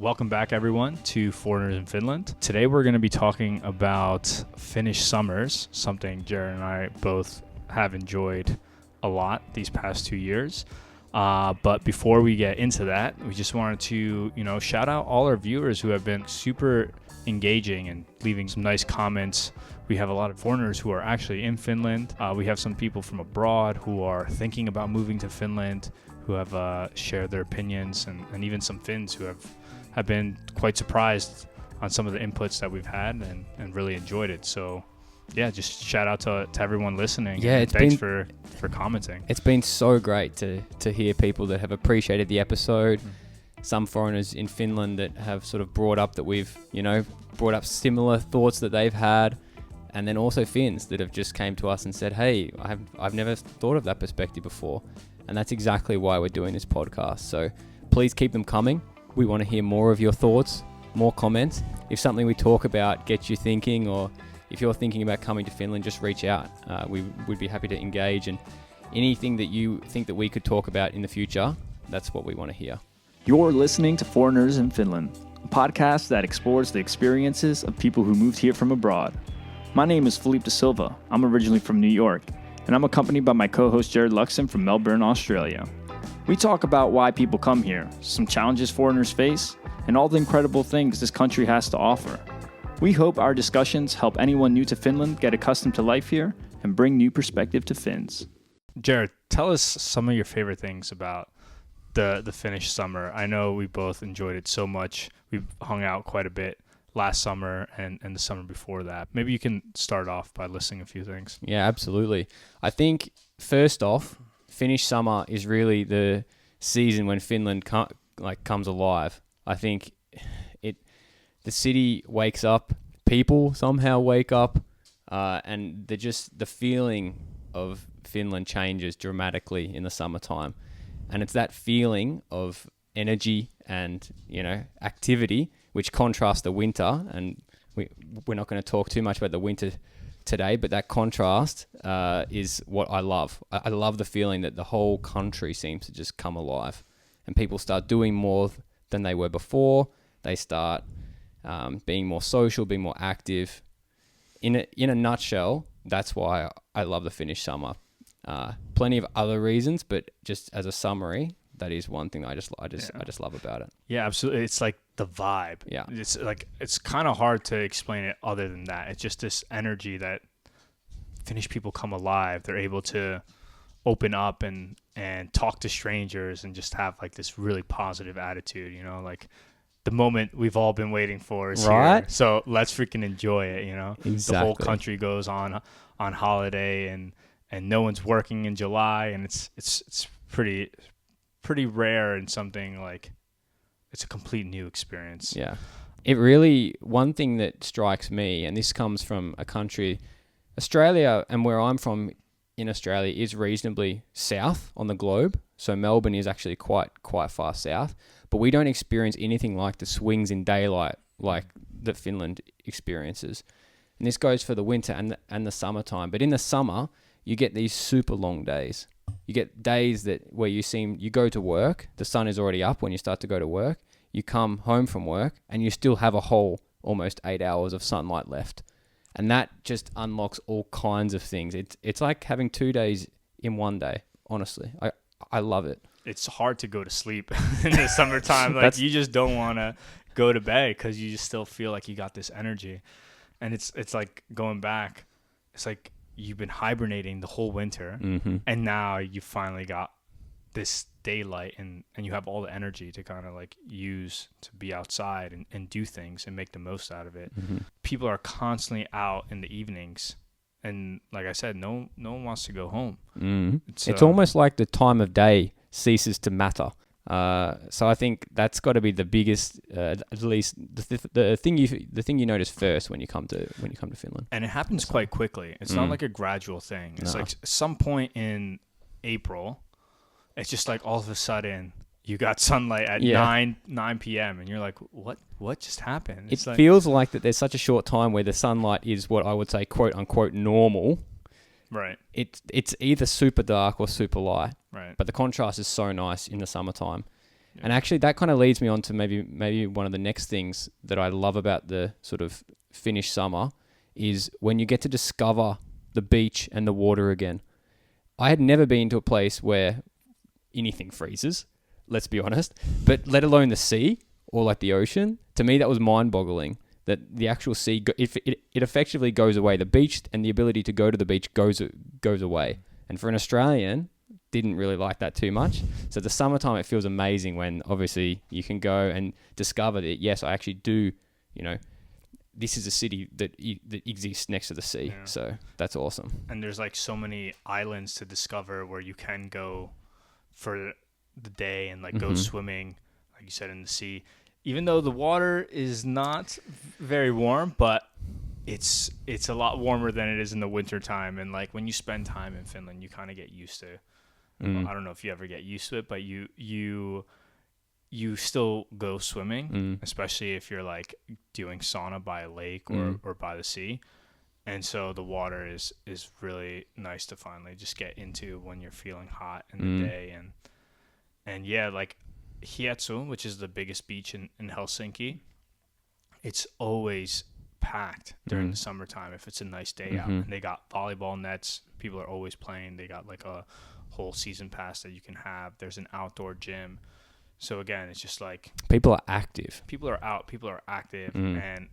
Welcome back, everyone, to Foreigners in Finland. Today, we're going to be talking about Finnish Summers, something Jarrod and I both have enjoyed a lot these past 2 years. But before we get into that, we just wanted to, shout out all our viewers who have been super engaging and leaving some nice comments. We have a lot of foreigners who are actually in Finland. We have some people from abroad who are thinking about moving to Finland, who have shared their opinions, and even some Finns who have been quite surprised on some of the inputs that we've had and really enjoyed it. So yeah, just shout out to everyone listening. Yeah, thanks for commenting. It's been so great to hear people that have appreciated the episode. Some foreigners in Finland that have sort of brought up that we've, brought up similar thoughts that they've had. And then also Finns that have just came to us and said, hey, I've never thought of that perspective before. And that's exactly why we're doing this podcast. So please keep them coming. We want to hear more of your thoughts, more comments. If something we talk about gets you thinking, or if you're thinking about coming to Finland, just reach out. We would be happy to engage, and anything that you think that we could talk about in the future, that's what we want to hear. You're listening to Foreigners in Finland, a podcast that explores the experiences of people who moved here from abroad. My name is Felipe Silva. I'm originally from New York, and I'm accompanied by my co-host Jarrod Luxton from Melbourne, Australia. We talk about why people come here, some challenges foreigners face, and all the incredible things this country has to offer. We hope our discussions help anyone new to Finland get accustomed to life here and bring new perspective to Finns. Jarrod, tell us some of your favorite things about the Finnish summer. I know we both enjoyed it so much. We hung out quite a bit last summer and the summer before that. Maybe you can start off by listing a few things. Yeah, absolutely. I think first off, Finnish summer is really the season when Finland comes alive. I think the city wakes up, people somehow wake up, and the feeling of Finland changes dramatically in the summertime. And it's that feeling of energy and, activity, which contrasts the winter. And we're not going to talk too much about the winter today, but that contrast is what I love. I love the feeling that the whole country seems to just come alive, and people start doing more than they were before. They start being more social, being more active. In a nutshell, that's why I love the Finnish summer. Plenty of other reasons, but just as a summary, that is one thing I just love about it. Yeah, absolutely. It's like the vibe. Yeah. It's kind of hard to explain it other than that. It's just this energy that Finnish people come alive. They're able to open up and talk to strangers and just have like this really positive attitude, like the moment we've all been waiting for is right here. So let's freaking enjoy it, Exactly. The whole country goes on holiday and no one's working in July, and it's pretty rare, and something like it's a complete new experience. Yeah. It really, one thing that strikes me, and this comes from a country, Australia, and where I'm from in Australia is reasonably south on the globe. So Melbourne is actually quite far south, but we don't experience anything like the swings in daylight like that Finland experiences. And this goes for the winter and the summertime. But in the summer, you get these super long days. You get days where you go to work, the sun is already up when you start to go to work, you come home from work, and you still have a whole almost 8 hours of sunlight left. And that just unlocks all kinds of things. It's like having 2 days in one day, honestly. I love it. It's hard to go to sleep in the summertime. Like you just don't want to go to bed because you just still feel like you got this energy. And it's like going back, it's like you've been hibernating the whole winter, and now you finally got this daylight, and you have all the energy to kind of like use to be outside and do things and make the most out of it. People are constantly out in the evenings, and like I said, no one wants to go home. It's almost like the time of day ceases to matter. So I think that's got to be the biggest, at least the thing you notice first when you come to Finland. And it happens quite quickly. It's not like a gradual thing. It's like some point in April, it's just like all of a sudden you got sunlight at 9 p.m. and you're like, what just happened? It feels like that there's such a short time where the sunlight is what I would say, quote unquote, normal. Right. It's either super dark or super light. Right. But the contrast is so nice in the summertime. Yeah. And actually, that kind of leads me on to maybe one of the next things that I love about the sort of Finnish summer is when you get to discover the beach and the water again. I had never been to a place where anything freezes, let's be honest, but let alone the sea or like the ocean. To me, that was mind-boggling. That the actual sea, if it effectively goes away, the beach and the ability to go to the beach goes away. And for an Australian, didn't really like that too much. So the summertime, it feels amazing when obviously you can go and discover that, yes, I actually do, this is a city that exists next to the sea. Yeah. So that's awesome. And there's like so many islands to discover where you can go for the day and like go swimming, like you said, in the sea. Even though the water is not very warm, but it's a lot warmer than it is in the wintertime. And like when you spend time in Finland, you kind of get used to it. Well, I don't know if you ever get used to it, but you still go swimming, especially if you're like doing sauna by a lake or by the sea. And so the water is really nice to finally just get into when you're feeling hot in the day. And yeah, like Hietsu, which is the biggest beach in Helsinki, it's always packed during the summertime if it's a nice day out. And they got volleyball nets. People are always playing. They got like a whole season pass that you can have. There's an outdoor gym. So again, it's just like people are active. People are out. People are active, and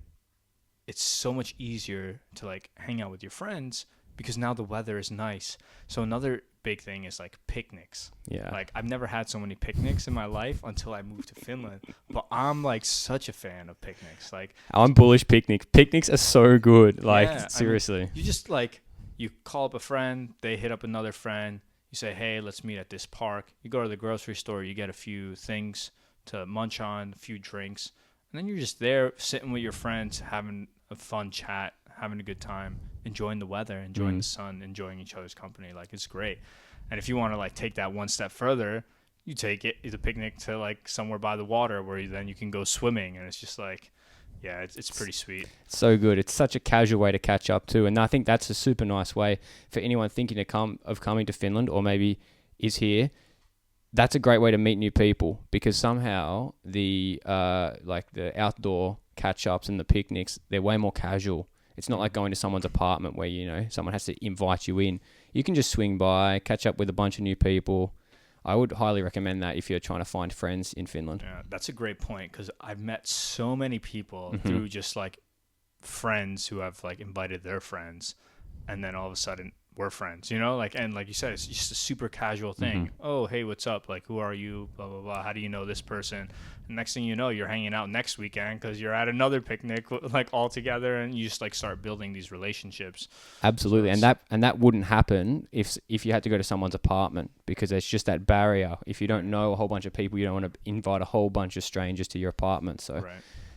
it's so much easier to like hang out with your friends because now the weather is nice. So another big thing is like picnics. Yeah. Like I've never had so many picnics in my life until I moved to Finland. But I'm like such a fan of picnics. Like I'm bullish picnics. Picnics are so good. Like seriously. I mean, you just like you call up a friend, they hit up another friend. You say, hey, let's meet at this park. You go to the grocery store, you get a few things to munch on, a few drinks, and then you're just there sitting with your friends, having a fun chat, having a good time, enjoying the weather, enjoying the sun, enjoying each other's company. Like, it's great. And if you want to, like, take that one step further, you take the picnic to, like, somewhere by the water where then you can go swimming, and it's just like, yeah, it's pretty sweet. So good. It's such a casual way to catch up too, and I think that's a super nice way for anyone thinking of coming to Finland or maybe is here. That's a great way to meet new people because somehow the outdoor catch ups and the picnics, they're way more casual. It's not like going to someone's apartment where someone has to invite you in. You can just swing by, catch up with a bunch of new people. I would highly recommend that if you're trying to find friends in Finland. Yeah, that's a great point because I've met so many people through just like friends who have like invited their friends, and then all of a sudden we're friends, and like you said, it's just a super casual thing. Oh, hey, what's up? Like, who are you? Blah, blah, blah. How do you know this person? And next thing you know, you're hanging out next weekend because you're at another picnic, like all together, and you just like start building these relationships. Absolutely. So and that wouldn't happen if you had to go to someone's apartment because there's just that barrier. If you don't know a whole bunch of people, you don't want to invite a whole bunch of strangers to your apartment. So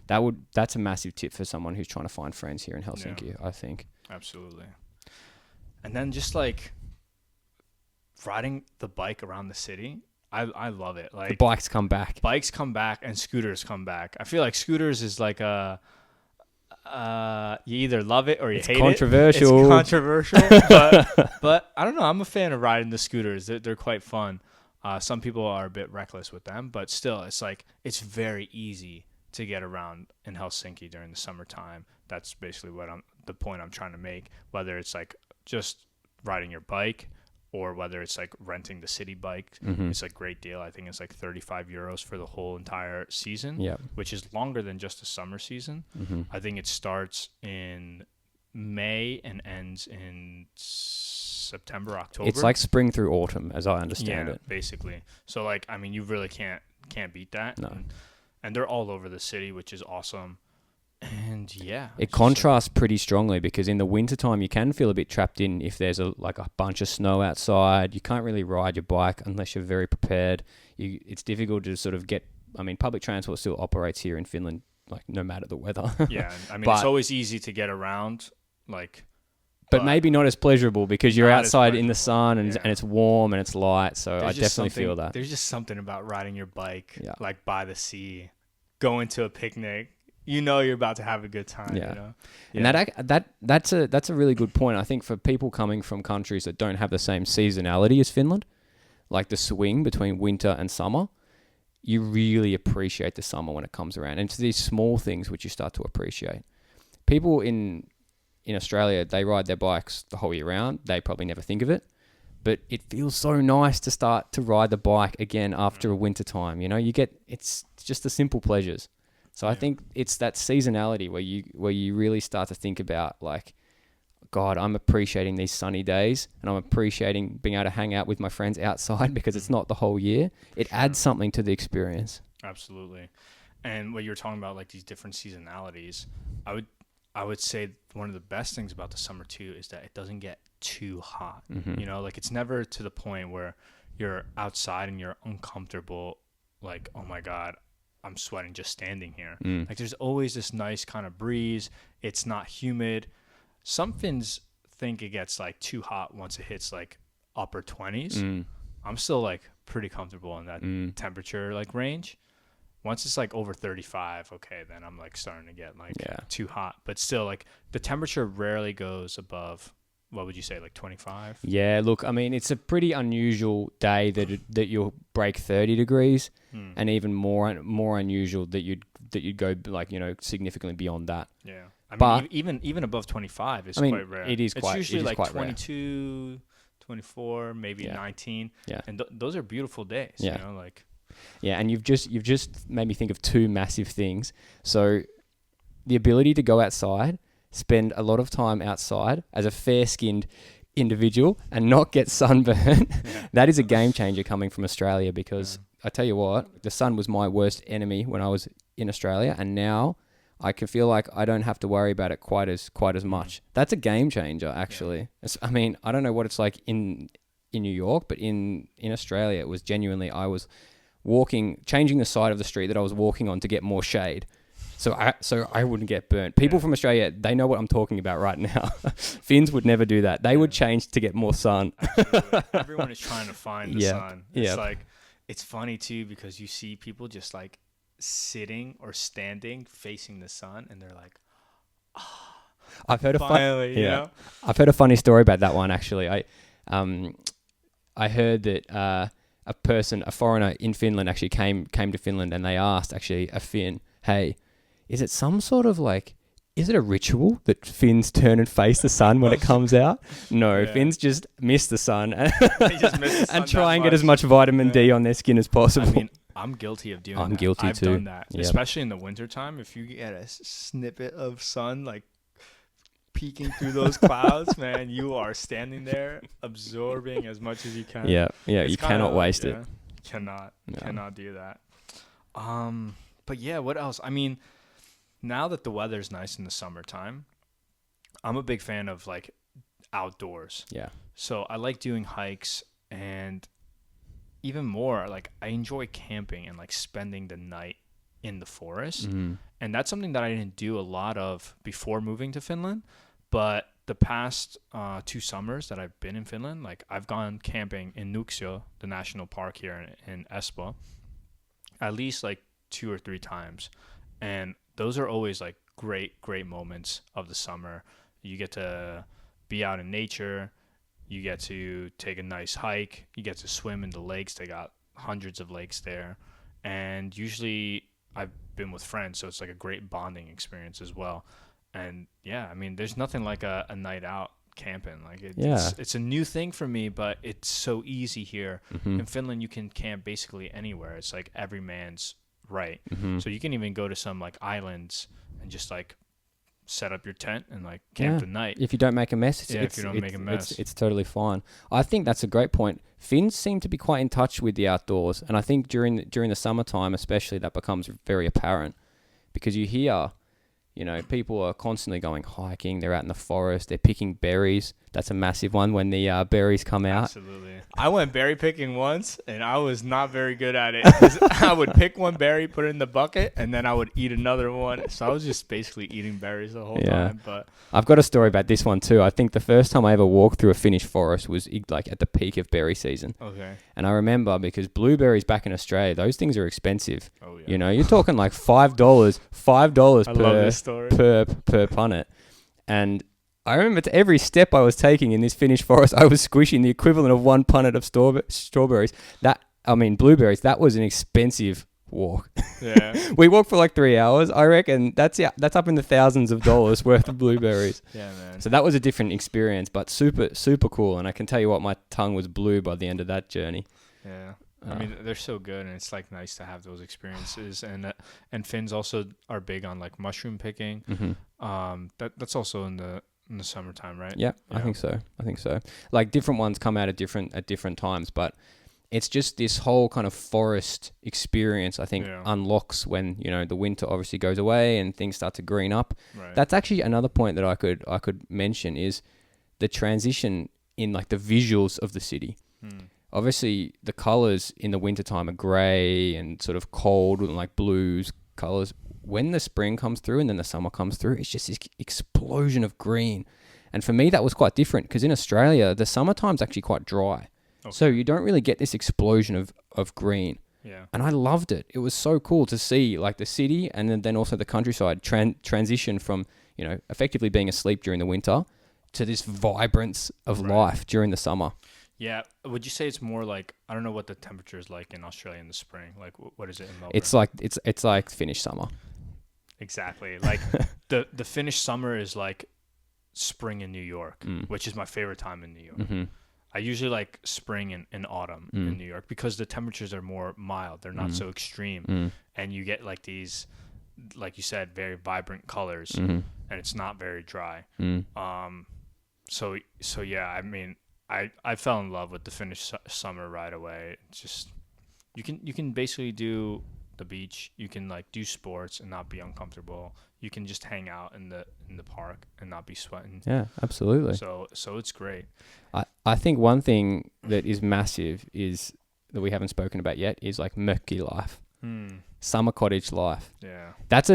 that's a massive tip for someone who's trying to find friends here in Helsinki, I think. Absolutely. And then just like riding the bike around the city, I love it. Like the bikes come back. Bikes come back and scooters come back. I feel like scooters is like you either love it or you hate controversial. It's controversial. but I don't know. I'm a fan of riding the scooters. They're quite fun. Some people are a bit reckless with them, but still, it's like it's very easy to get around in Helsinki during the summertime. That's basically the point I'm trying to make. Whether it's like just riding your bike or whether it's like renting the city bike, it's a great deal. I think it's like 35 euros for the whole entire season, which is longer than just the summer season. I think it starts in May and ends in September, October. It's like spring through autumn, as I understand it. Basically. So like, I mean, you really can't beat that. No. And they're all over the city, which is awesome. And it contrasts pretty strongly because in the wintertime you can feel a bit trapped in if there's a bunch of snow outside. You can't really ride your bike unless you're very prepared. It's difficult to sort of get. I mean, public transport still operates here in Finland, like no matter the weather. Yeah, I mean, it's always easy to get around, like. But maybe not as pleasurable because you're outside in the sun and it's warm and it's light. So I definitely feel that. There's just something about riding your bike like by the sea, going to a picnic. You're about to have a good time. And that's a really good point. I think for people coming from countries that don't have the same seasonality as Finland, like the swing between winter and summer, you really appreciate the summer when it comes around. And it's these small things which you start to appreciate. People in Australia, they ride their bikes the whole year round. They probably never think of it. But it feels so nice to start to ride the bike again after a winter time. It's just the simple pleasures. So I think it's that seasonality where you really start to think about like, God, I'm appreciating these sunny days, and I'm appreciating being able to hang out with my friends outside because it's not the whole year. It adds something to the experience. Absolutely. And what you're talking about, like these different seasonalities, I would say one of the best things about the summer too is that it doesn't get too hot. Like it's never to the point where you're outside and you're uncomfortable. Like, oh my God, I'm sweating just standing here. Like there's always this nice kind of breeze. It's not humid. Some Finns think it gets like too hot once it hits like upper 20s. I'm still like pretty comfortable in that temperature like range. Once it's like over 35, okay, then I'm like starting to get like too hot. But still, like the temperature rarely goes above, what would you say, like 25? Yeah, look, I mean, it's a pretty unusual day that you'll break 30 degrees, and even more unusual that you'd go like, significantly beyond that. Yeah. I mean, even above 25 is quite rare. It is quite. It's usually like 22, rare. 24, maybe 19. Yeah. And those are beautiful days. Yeah. Like. Yeah, and you've just made me think of two massive things. So, the ability to go outside, spend a lot of time outside as a fair-skinned individual, and not get sunburned. That is a game changer coming from Australia because I tell you what, the sun was my worst enemy when I was in Australia, and now I can feel like I don't have to worry about it quite as much. That's a game changer, actually. Yeah. I mean, I don't know what it's like in New York, but in Australia, it was genuinely, I was changing the side of the street that I was walking on to get more shade. So I wouldn't get burnt. People from Australia, they know what I'm talking about right now. Finns would never do that. They would change to get more sun. Absolutely. Everyone is trying to find the sun. It's like, it's funny too because you see people just like sitting or standing facing the sun, and they're like, I've heard I've heard a funny story about that one actually. I heard that a foreigner in Finland actually came to Finland, and they asked actually a Finn, hey, is it some sort of like, is it a ritual that Finns turn and face the sun when it comes out? No, Finns just miss the sun and try and get as much vitamin D on their skin as possible. I mean, I'm guilty of doing that. I'm guilty I've too. done that, especially in the wintertime. If you get a snippet of sun like peeking through those clouds, man, you are standing there absorbing as much as you can. Yeah, you cannot waste it. Cannot do that. But yeah, what else? I mean, now that the weather's nice in the summertime, I'm a big fan of like outdoors. Yeah. So I like doing hikes, and even more, like I enjoy camping and like spending the night in the forest. And that's something that I didn't do a lot of before moving to Finland. But the past 2 summers that I've been in Finland, like I've gone camping in Nuuksio, the national park here in Espoo, at least like 2 or 3 times. And those are always like great moments of the summer. You get to be out in nature. You get to take a nice hike. You get to swim in the lakes. They got hundreds of lakes there. And usually I've been with friends, so it's like a great bonding experience as well. And yeah, I mean, there's nothing like a night out camping. Like it's a new thing for me, but it's so easy here. In Finland, you can camp basically anywhere. It's like every man's right. So you can even go to some like islands and just like set up your tent and like camp the night. If you don't make a mess, it's totally fine. I think that's a great point. Finns seem to be quite in touch with the outdoors, and I think during the summertime especially that becomes very apparent because you hear, people are constantly going hiking. They're out in the forest. They're picking berries. That's a massive one when the berries come out. Absolutely. I went berry picking once, and I was not very good at it. I would pick one berry, put it in the bucket, and then I would eat another one. So I was just basically eating berries the whole time. But I've got a story about this one too. I think the first time I ever walked through a Finnish forest was like at the peak of berry season. Okay. And I remember because blueberries back in Australia, those things are expensive. Oh yeah. You're talking like $5 I love this story. per punnet. And I remember every step I was taking in this Finnish forest, I was squishing the equivalent of 1 punnet of strawberries. Blueberries. That was an expensive walk. Yeah. We walked for like 3 hours. I reckon that's up in the thousands of dollars worth of blueberries. Yeah, man. So that was a different experience, but super, super cool. And I can tell you what, my tongue was blue by the end of that journey. Yeah. I mean, they're so good, and it's like nice to have those experiences. And Finns also are big on like mushroom picking. Mm-hmm. That's also in the summertime, right? Yeah, I think so. Like different ones come out at different times, but it's just this whole kind of forest experience, I think, unlocks when, the winter obviously goes away and things start to green up. Right. That's actually another point that I could mention is the transition in like the visuals of the city. Obviously, the colors in the wintertime are grey and sort of cold and like blues colors. When the spring comes through and then the summer comes through, it's just this explosion of green. And for me, that was quite different because in Australia, the summertime's actually quite dry. Okay. So you don't really get this explosion of green. Yeah. And I loved it. It was so cool to see like the city and then also the countryside transition from, effectively being asleep during the winter to this vibrance of life during the summer. Yeah. Would you say it's more like, I don't know what the temperature is like in Australia in the spring. Like, what is it in Melbourne? It's like Finnish summer. Exactly. Like the Finnish summer is like spring in New York, which is my favorite time in New York. Mm-hmm. I usually like spring and autumn in New York because the temperatures are more mild. They're not so extreme. And you get like these, like you said, very vibrant colors, and it's not very dry. So yeah, I mean, I fell in love with the Finnish summer right away. It's just you can basically do the beach. You can like do sports and not be uncomfortable. You can just hang out in the park and not be sweating. Yeah, absolutely. So it's great. I think one thing that is massive is that we haven't spoken about yet is like mökki life. Summer cottage life. Yeah. That's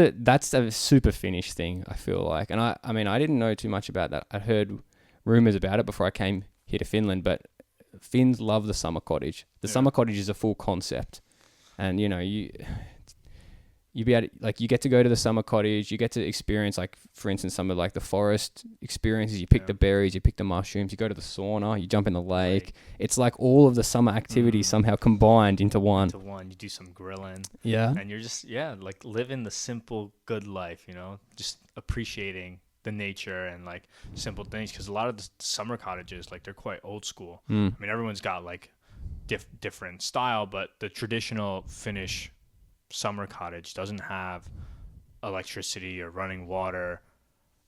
a super Finnish thing, I feel like. And I mean, I didn't know too much about that. I heard rumors about it before I came here to Finland, but Finns love the summer cottage. The summer cottage is a full concept. And you be able to, like, you get to go to the summer cottage, you get to experience, like, for instance, some of like the forest experiences. You pick the berries, you pick the mushrooms, you go to the sauna, you jump in the lake. Right. It's like all of the summer activities somehow combined into one. You do some grilling. Yeah. And you're just, like living the simple, good life, just appreciating the nature and like simple things. Because a lot of the summer cottages, like, they're quite old school. I mean, everyone's got like different style, but the traditional Finnish summer cottage doesn't have electricity or running water,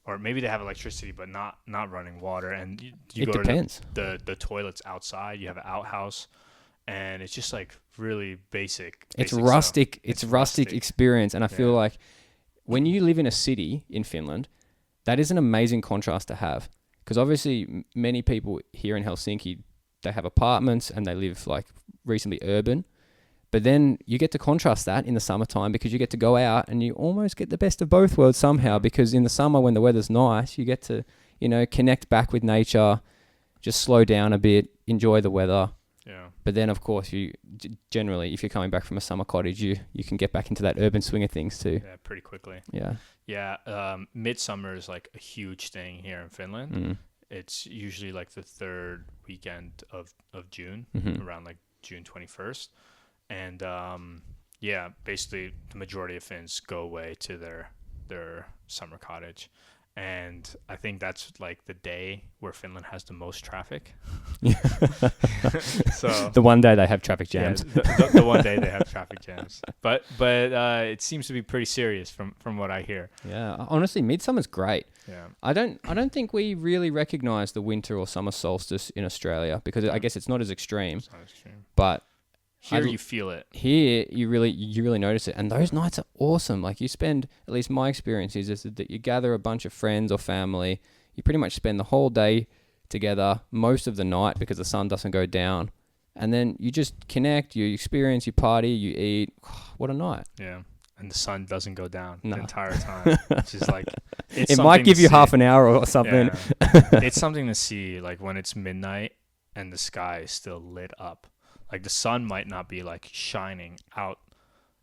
or maybe they have electricity but not running water, and you go depends. To the toilets outside. You have an outhouse, and it's just like really basic it's rustic stuff. It's rustic experience. And I feel like when you live in a city in Finland, that is an amazing contrast to have, because obviously many people here in Helsinki, they have apartments and they live like reasonably urban. But then you get to contrast that in the summertime, because you get to go out and you almost get the best of both worlds somehow, because in the summer when the weather's nice, you get to, connect back with nature, just slow down a bit, enjoy the weather. Yeah. But then, of course, you generally, if you're coming back from a summer cottage, you can get back into that urban swing of things too. Yeah, pretty quickly. Yeah. Yeah. Midsummer is like a huge thing here in Finland. It's usually like the third weekend of June, around like June 21st. And basically the majority of Finns go away to their summer cottage, and I think that's like the day where Finland has the most traffic. So the one day they have traffic jams. Yeah, the one day they have traffic jams. But it seems to be pretty serious from what I hear. Yeah, honestly, midsummer's great. Yeah, I don't think we really recognize the winter or summer solstice in Australia, because I guess it's not as extreme. It's not extreme, but here you feel it. Here you really notice it, and those nights are awesome. Like, you spend, at least my experience is that you gather a bunch of friends or family. You pretty much spend the whole day together, most of the night, because the sun doesn't go down, and then you just connect. You experience, you party, you eat. What a night! Yeah, and the sun doesn't go down the entire time. Which is like, it might give you half an hour or something. Yeah. It's something to see, like when it's midnight and the sky is still lit up. Like, the sun might not be like shining out,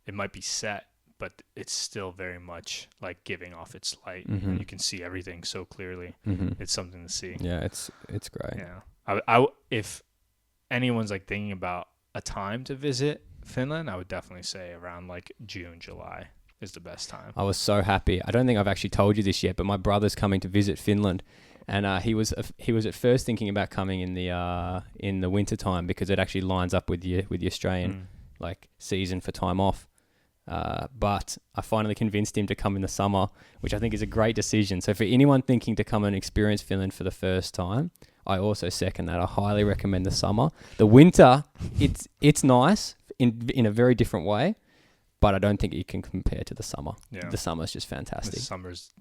it might be set, but it's still very much like giving off its light. And you can see everything so clearly. It's something to see. Yeah, it's great. Yeah, I if anyone's like thinking about a time to visit Finland, I would definitely say around like June, July is the best time. I was so happy. I don't think I've actually told you this yet, but my brother's coming to visit Finland, and he was at first thinking about coming in the winter time because it actually lines up with the Australian like season for time off. But I finally convinced him to come in the summer, which I think is a great decision. So for anyone thinking to come and experience Finland for the first time, I also second that. I highly recommend the summer. The winter, it's nice in a very different way. But I don't think it can compare to the summer. Yeah. The summer's just fantastic. The summer's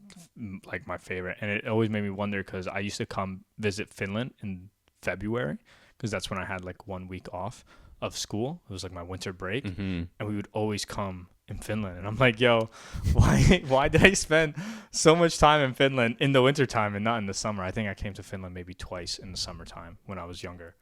like my favorite. And it always made me wonder because I used to come visit Finland in February because that's when I had like 1 week off of school. It was like my winter break. Mm-hmm. And we would always come in Finland. And I'm like, yo, why did I spend so much time in Finland in the wintertime and not in the summer? I think I came to Finland maybe twice in the summertime when I was younger.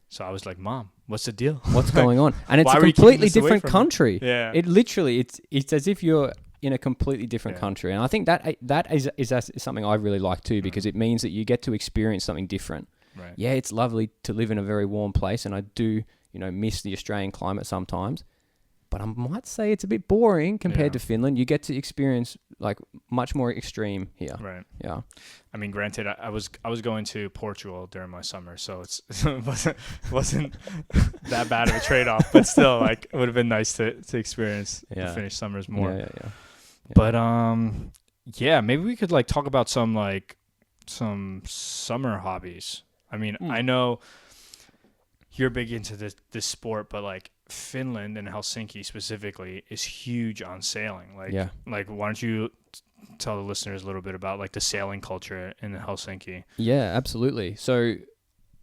So I was like, Mom, what's the deal? What's going on? And it's Why a were you keeping completely this away different from me? country. Yeah. It literally, it's as if you're in a completely different country. And I think that is something I really like too, because it means that you get to experience something different. Right. Yeah, it's lovely to live in a very warm place, and I do, miss the Australian climate sometimes. But I might say it's a bit boring compared to Finland. You get to experience like much more extreme here. Right. Yeah. I mean, granted, I was going to Portugal during my summer, so it wasn't that bad of a trade-off. But still, like, it would have been nice to experience the Finnish summers more. Yeah. But maybe we could like talk about some summer hobbies. I mean, I know you're big into this sport, but like Finland and Helsinki specifically is huge on sailing. Like why don't you tell the listeners a little bit about like the sailing culture in Helsinki? Yeah, absolutely. So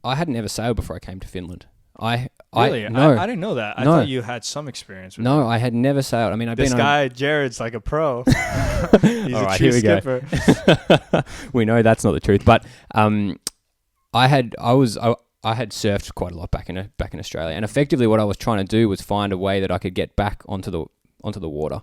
I had never sailed before I came to Finland. Really? No, I didn't know that. I No. thought you had some experience with I had never sailed. I mean, I've this been guy, Jarrod's like a pro. He's All a right, true here we go. skipper. We know that's not the truth, but I had surfed quite a lot back in Australia, and effectively what I was trying to do was find a way that I could get back onto the water.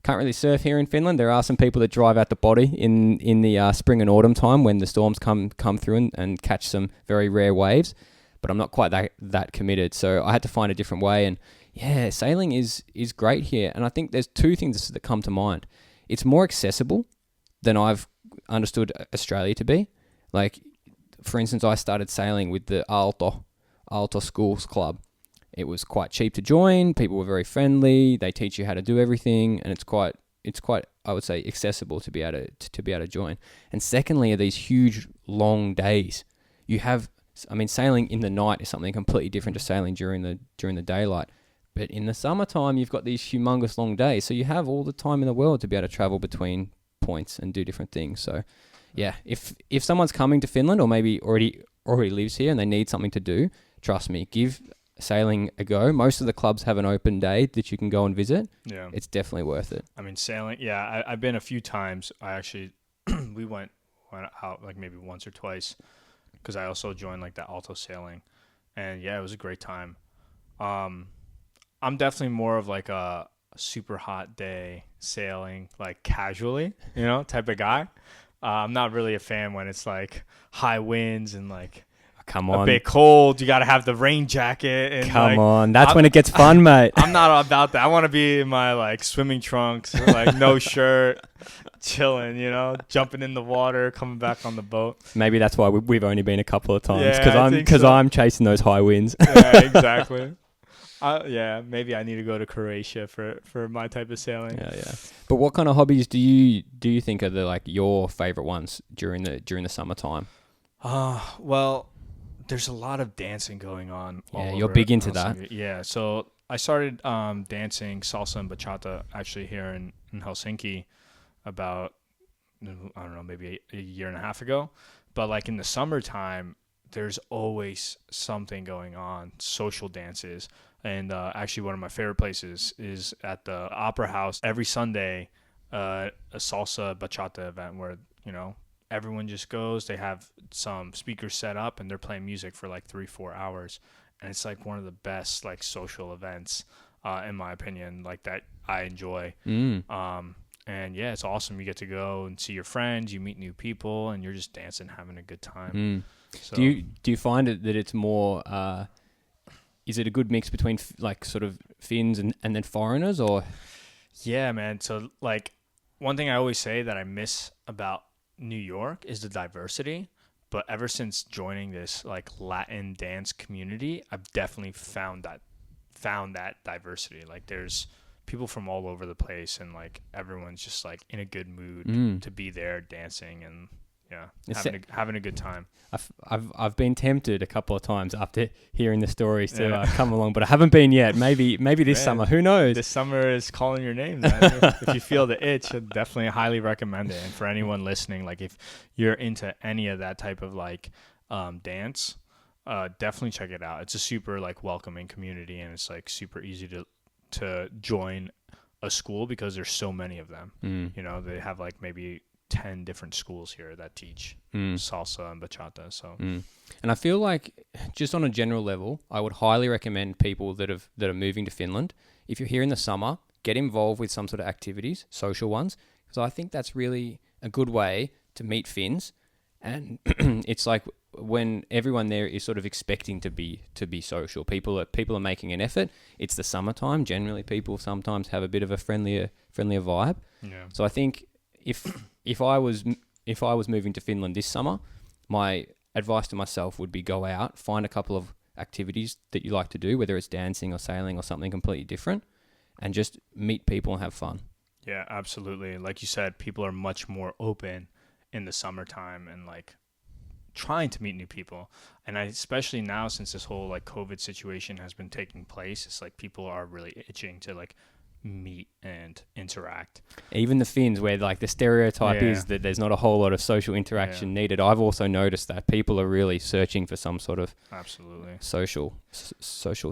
Can't really surf here in Finland. There are some people that drive out the body in the spring and autumn time when the storms come through and catch some very rare waves, but I'm not quite that committed. So I had to find a different way, and yeah, sailing is great here. And I think there's two things that come to mind. It's more accessible than I've understood Australia to be. Like, for instance, I started sailing with the Aalto Schools Club. It was quite cheap to join. People were very friendly. They teach you how to do everything, and it's quite I would say accessible to be able to join. And secondly, are these huge long days. Sailing in the night is something completely different to sailing during the daylight. But in the summertime, you've got these humongous long days, so you have all the time in the world to be able to travel between points and do different things. So, yeah, if someone's coming to Finland or maybe already lives here and they need something to do, trust me, give sailing a go. Most of the clubs have an open day that you can go and visit. Yeah, it's definitely worth it. I mean, sailing. Yeah, I've been a few times. I actually we went out like maybe once or twice because I also joined like the Aalto sailing, and yeah, it was a great time. I'm definitely more of like a super hot day sailing, like casually, type of guy. I'm not really a fan when it's like high winds and like Come on. a bit cold. You got to have the rain jacket. And Come on. That's when it gets fun, mate. I'm not about that. I want to be in my like swimming trunks, like no shirt, chilling, jumping in the water, coming back on the boat. Maybe that's why we've only been a couple of times Yeah, because I'm chasing those high winds. Yeah, exactly. Maybe I need to go to Croatia for my type of sailing. Yeah. But what kind of hobbies do you think are the your favorite ones during the summertime? Well, there's a lot of dancing going on. Yeah, you're big into that. Yeah, so I started dancing salsa and bachata actually here in Helsinki about, I don't know, maybe a year and a half ago. But like in the summertime, there's always something going on, social dances. And actually one of my favorite places is at the Opera House. Every Sunday, a salsa bachata event where, everyone just goes. They have some speakers set up and they're playing music for like 3-4 hours. And it's like one of the best like social events, in my opinion, like that I enjoy. And yeah, it's awesome. You get to go and see your friends, you meet new people, and you're just dancing, having a good time. So, do you find it that it's more, is it a good mix between like sort of Finns and then foreigners, or? Yeah, man. So like one thing I always say that I miss about New York is the diversity. But ever since joining this like Latin dance community, I've definitely found that diversity. Like there's people from all over the place, and like everyone's just like in a good mood to be there dancing and having a good time. I've been tempted a couple of times after hearing the stories to come along, but I haven't been yet. Maybe this summer. Who knows? This summer is calling your name, man. If you feel the itch, I'd definitely highly recommend it. And for anyone listening, like if you're into any of that type of like dance, definitely check it out. It's a super like welcoming community, and it's like super easy to join a school because there's so many of them. You know, they have like maybe 10 different schools here that teach salsa and bachata. So, and I feel like just on a general level, I would highly recommend people that are moving to Finland. If you're here in the summer, get involved with some sort of activities, social ones, because I think that's really a good way to meet Finns. And it's like when everyone there is sort of expecting to be social. People are making an effort. It's the summertime. Generally, people sometimes have a bit of a friendlier vibe. Yeah. So I think if I was moving to Finland this summer, my advice to myself would be go out, find a couple of activities that you like to do, whether it's dancing or sailing or something completely different, and just meet people and have fun. Yeah, absolutely. Like you said, people are much more open in the summertime and like trying to meet new people. And especially now, since this whole like COVID situation has been taking place, it's like people are really itching to like meet and interact. Even the Finns, where like the stereotype is that there's not a whole lot of social interaction needed, I've also noticed that people are really searching for some sort of social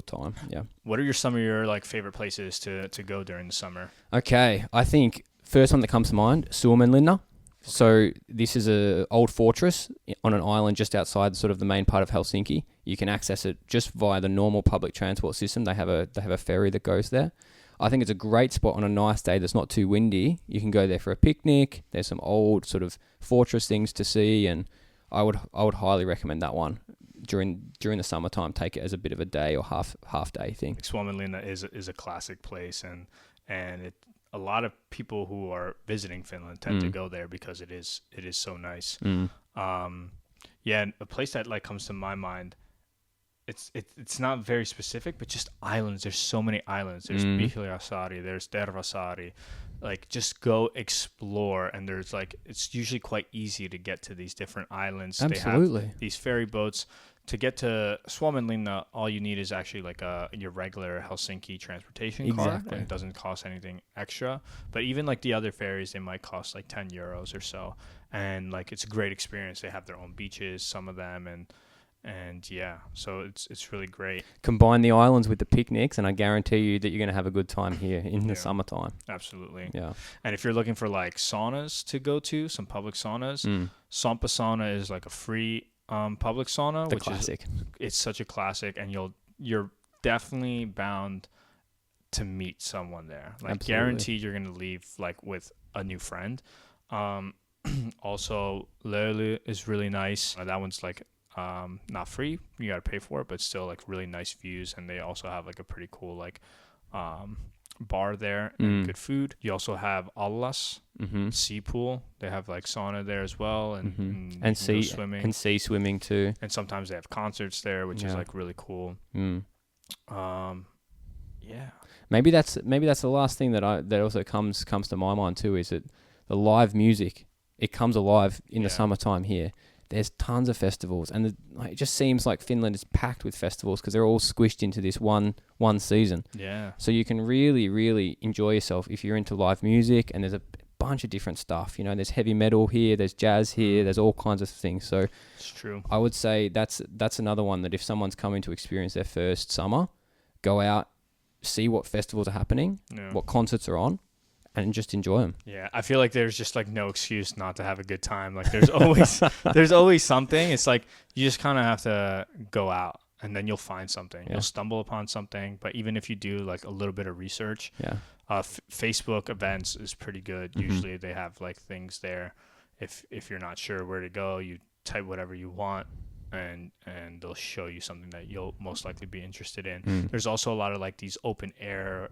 time. Yeah. What are some of your like favorite places to go during the summer? Okay, I think first one that comes to mind, Suomenlinna. So this is a old fortress on an island just outside sort of the main part of Helsinki. You can access it just via the normal public transport system. They have a ferry that goes there. I think it's a great spot on a nice day that's not too windy. You can go there for a picnic. There's some old sort of fortress things to see, and I would highly recommend that one during the summertime. Take it as a bit of a day or half day thing. Suomenlinna is a classic place, and a lot of people who are visiting Finland tend to go there because it is so nice. A place that like comes to my mind. It's not very specific, but just islands. There's so many islands. There's Pihlajasaari, there's Tervasaari. Like just go explore, and there's like it's usually quite easy to get to these different islands. Absolutely. They have these ferry boats. To get to Suomenlinna, all you need is actually like your regular Helsinki transportation card, and it doesn't cost anything extra. But even like the other ferries, they might cost like 10 euros or so, and like it's a great experience. They have their own beaches, some of them, and yeah, so it's really great. Combine the islands with the picnics, and I guarantee you that you're going to have a good time here in the summertime. Absolutely. Yeah. And if you're looking for like saunas to go to, some public saunas, Sampa Sauna is like a free public sauna, which classic. It's such a classic, and you're definitely bound to meet someone there. Like Absolutely. Guaranteed you're going to leave like with a new friend. Also Löyly is really nice. That one's like not free, you got to pay for it, but still like really nice views, and they also have like a pretty cool like bar there and good food. You also have Allas sea pool. They have like sauna there as well, and sea swimming and sea swimming too. And sometimes they have concerts there, which is like really cool. Maybe that's the last thing that also comes to my mind too, is that the live music, it comes alive in the summertime here. There's tons of festivals, and it just seems like Finland is packed with festivals because they're all squished into this one season. Yeah. So you can really, really enjoy yourself if you're into live music, and there's a bunch of different stuff. You know, there's heavy metal here, there's jazz here, there's all kinds of things. So it's true. I would say that's another one that if someone's coming to experience their first summer, go out, see what festivals are happening, what concerts are on, and just enjoy them. Yeah, I feel like there's just like no excuse not to have a good time. Like there's always something. It's like you just kind of have to go out, and then you'll find something. You'll stumble upon something. But even if you do like a little bit of research, Facebook events is pretty good. Usually they have like things there. If you're not sure where to go, you type whatever you want, and they'll show you something that you'll most likely be interested in. There's also a lot of like these open air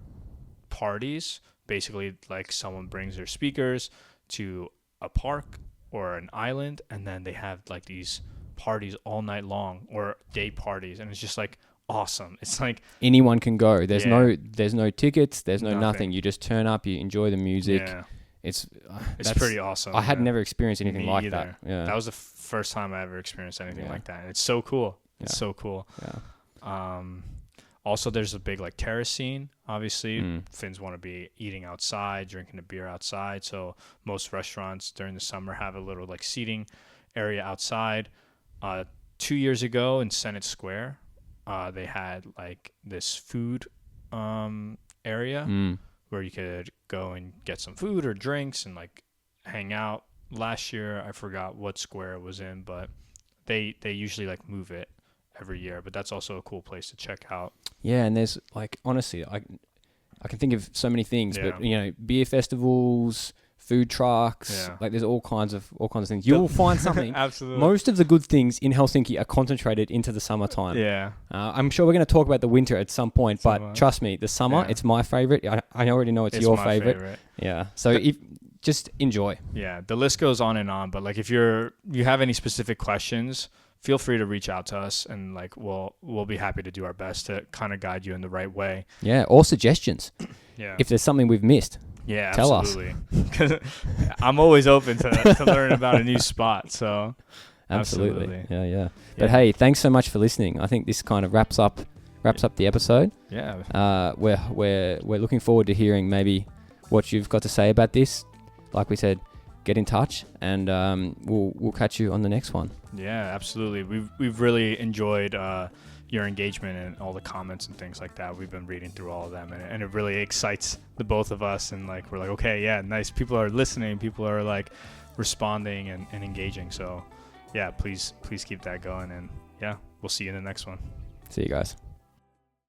parties. Basically, like someone brings their speakers to a park or an island, and then they have like these parties all night long, or day parties, and it's just like awesome. It's like anyone can go. There's Yeah. no tickets. There's no Nothing. nothing. You just turn up. You enjoy the music. Yeah, It's it's pretty awesome. I had yeah. never experienced anything Me like either. that. Yeah. That was the first time I ever experienced anything Yeah. like that. And it's so cool. It's Yeah. so cool. Yeah. Also, there's a big like terrace scene. Obviously, Mm. Finns want to be eating outside, drinking a beer outside. So most restaurants during the summer have a little like seating area outside. 2 years ago in Senate Square, they had like this food area Mm. where you could go and get some food or drinks and like hang out. Last year, I forgot what square it was in, but they usually like move it every year. But that's also a cool place to check out. Yeah, and there's like honestly, I can think of so many things, Yeah. but you know, beer festivals, food trucks, Yeah. like there's all kinds of things. You'll find something. Absolutely. Most of the good things in Helsinki are concentrated into the summertime. Yeah. I'm sure we're going to talk about the winter at some point, but Summer. trust me, the summer, Yeah. it's my favorite. I already know it's your my favorite. Yeah. So if just enjoy. Yeah. The list goes on and on, but like if you have any specific questions, feel free to reach out to us, and like we'll be happy to do our best to kind of guide you in the right way. Yeah. Or suggestions. Yeah. If there's something we've missed. Yeah, Tell us. absolutely. 'Cause I'm always open to learn about a new spot. So Absolutely. Absolutely. Yeah. But hey, thanks so much for listening. I think this kind of wraps up the episode. yeah, We're looking forward to hearing maybe what you've got to say about this. Like we said, get in touch, and we'll catch you on the next one. yeah, absolutely. We've really enjoyed your engagement and all the comments and things like that. We've been reading through all of them, and it really excites the both of us. And like we're like, okay, yeah, nice. People are listening. People are like responding and engaging. So yeah, please keep that going. And yeah, we'll see you in the next one. See you guys.